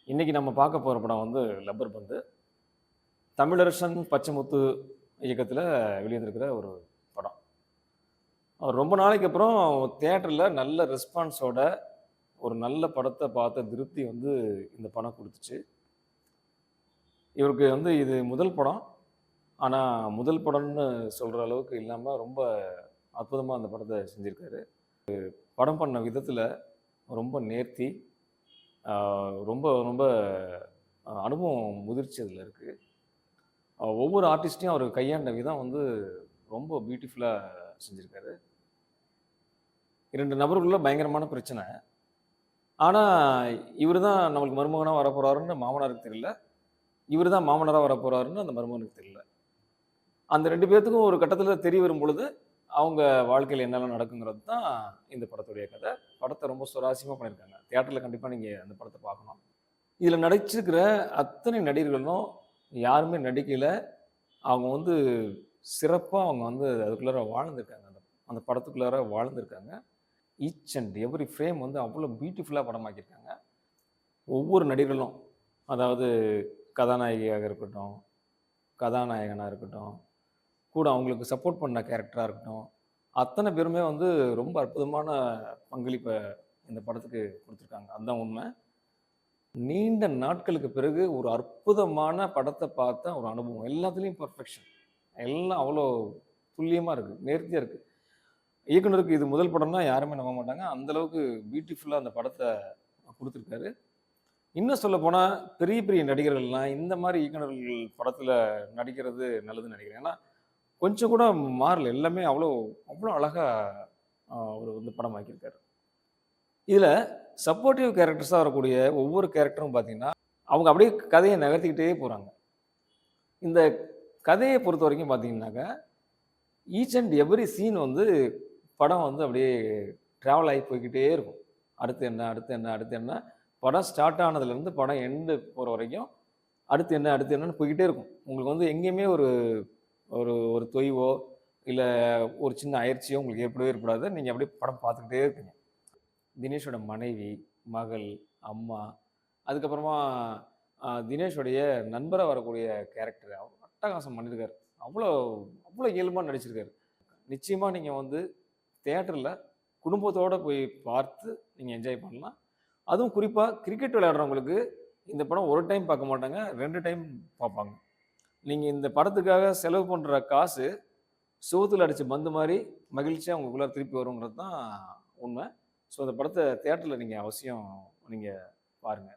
இன்னைக்கு நம்ம பார்க்க போற படம் வந்து லப்பர் பந்து. தமிழரசன், பச்சைமுத்து இயக்கத்துல வெளிவந்திருக்கிற ஒரு படம். ரொம்ப நாளைக்கு அப்புறம் தியேட்டர்ல நல்ல ரெஸ்பான்ஸோட ஒரு நல்ல படத்த பார்த்த திருப்தி வந்து இந்த படம் குடுத்துச்சு. இவருக்கு வந்து இது முதல் படம். ஆனா, முதல் படம்னு சொல்ற அளவுக்கு இல்லாம ரொம்ப அற்புதமா அந்த படத்த செஞ்சிருக்காரு. படம் பண்ண விதத்துல ரொம்ப நேர்த்தி, ஆ ரொம்ப ரொம்ப அனுபவம் முதிர்ச்சி அதுல இருக்கு. ஒவ்வொரு ஆர்டிஸ்ட்டையும் அவர் கையாண்ட விதம் வந்து ரொம்ப பியூட்டிஃபுல்லா செஞ்சிருக்காரு. 2 நபருக்குள்ள பயங்கரமான பிரச்சனை. ஆனா, இவரு தான் நம்மளுக்கு மருமகனா வரப்போறாருன்னு மாமனாருக்கு தெரியல. இவரு தான் மாமனாரா வரப்போறாருன்னு அந்த மருமகனுக்கு தெரியல. அந்த 2 பேத்துக்கும் ஒரு கட்டத்தில தெரிய வரும்பொழுது, அவங்க வாழ்க்கையில என்னெல்லாம் நடக்குங்கிறது தான் இந்த படத்துடைய கதை. படத்த ரொம்ப சுவாரஸ்யமா பண்ணியிருக்காங்க. தியேட்டர்ல கண்டிப்பா நீங்க அந்த படத்த பார்க்கணும். இதுல நடிச்சிருக்கிற அத்தனை நடிகர்களும் யாருமே நடிக்கல. அவங்க வந்து சிறப்பா அவங்க வந்து அதுக்குள்ளார வாழ்ந்திருக்காங்க. அந்த அந்த படத்துக்குள்ளார வாழ்ந்திருக்காங்க. ஈச் அண்ட் எவரி ஃப்ரேம் வந்து அவ்வளோ பியூட்டிஃபுல்லா படமாக்கியிருக்காங்க. ஒவ்வொரு நடிகர்களும், அதாவது கதாநாயகியாக இருக்கட்டும், கதாநாயகனா இருக்கட்டும், கூட அவங்களுக்கு சப்போர்ட் பண்ண கேரக்டரா இருக்கட்டும், அத்தனை பேருமே வந்து ரொம்ப அற்புதமான பங்களிப்ப இந்த படத்துக்கு குடுத்துருக்காங்க. அதுதான் உண்மை. நீண்ட நாட்களுக்கு பிறகு ஒரு அற்புதமான படத்த பார்த்த ஒரு அனுபவம். எல்லாத்துலயும் பெர்ஃபெக்ஷன். எல்லாம் அவ்வளோ துல்லியமா இருக்கு. நேர்த்தியா இருக்கு. இயக்குனருக்கு இது முதல் படம்னா யாருமே நம்ப மாட்டாங்க. அந்த அளவுக்கு பியூட்டிஃபுல்லா அந்த படத்த குடுத்துருக்காரு. இன்னும் சொல்லப்போனா, பெரிய பெரிய நடிகர்கள்லாம் இந்த மாரி இயக்குனர்கள் படத்துல நடிக்கிறது நல்லதுன்னு நெனைக்கிறேன். ஏன்னா, கொஞ்சம் கூட மாறல. எல்லாமே அவ்வளோ அவ்வளோ அழகா அவரு வந்து படமாக்கியிருக்காரு. இதுல சப்போர்ட்டிவ் கேரக்டர்ஸா வரக்கூடிய ஒவ்வொரு கேரக்டரும் பார்த்தீங்கன்னா, அவங்க அப்படியே கதைய நகர்த்திக்கிட்டே போறாங்க. இந்த கதைய பொறுத்தவரைக்கும் பார்த்தீங்கன்னாக்க, ஈச் அண்ட் எவரி சீன் வந்து படம் வந்து அப்படியே டிராவல் ஆகி போய்க்கிட்டே இருக்கும். அடுத்து என்ன? அடுத்து என்ன? அடுத்து என்ன? படம் ஸ்டார்ட் ஆனதுலேருந்து படம் எண்டு போற வரைக்கும், அடுத்து என்ன? அடுத்து என்னன்னு போய்க்கிட்டே இருக்கும். உங்களுக்கு வந்து எங்கேயுமே ஒரு ஒரு ஒரு தொய்வோ, இல்ல ஒரு சின்ன அயர்ச்சியோ உங்களுக்கு ஏற்படவே ஏற்படாது. நீங்க அப்படியே படம் பார்த்துக்கிட்டே இருப்பீங்க. தினேஷோட மனைவி, மகள், அம்மா, அதுக்கப்புறமா தினேஷோடைய நண்பரா வரக்கூடிய கேரக்டர் அட்டகாசம் பண்ணியிருக்காரு. அவ்வளோ அவ்வளோ இயல்பா நடிச்சிருக்காரு. நிச்சயமா நீங்க வந்து தியேட்டர்ல குடும்பத்தோட போய் பார்த்து நீங்க என்ஜாய் பண்ணலாம். அதுவும் குறிப்பா கிரிக்கெட் விளையாடுறவங்களுக்கு இந்த படம் 1 டைம் பார்க்க மாட்டாங்க. 2 டைம் பார்ப்பாங்க. நீங்க இந்த படத்துக்காக செலவு பண்ற காசு செவுத்துல அடிச்ச பந்து மாரி மகிழ்ச்சியா உங்களுக்குள்ள திருப்பி வருங்கிறது தான் உண்மை. ஸோ அந்த படத்த தியேட்டர்ல நீங்க அவசியம் நீங்க பாருங்க.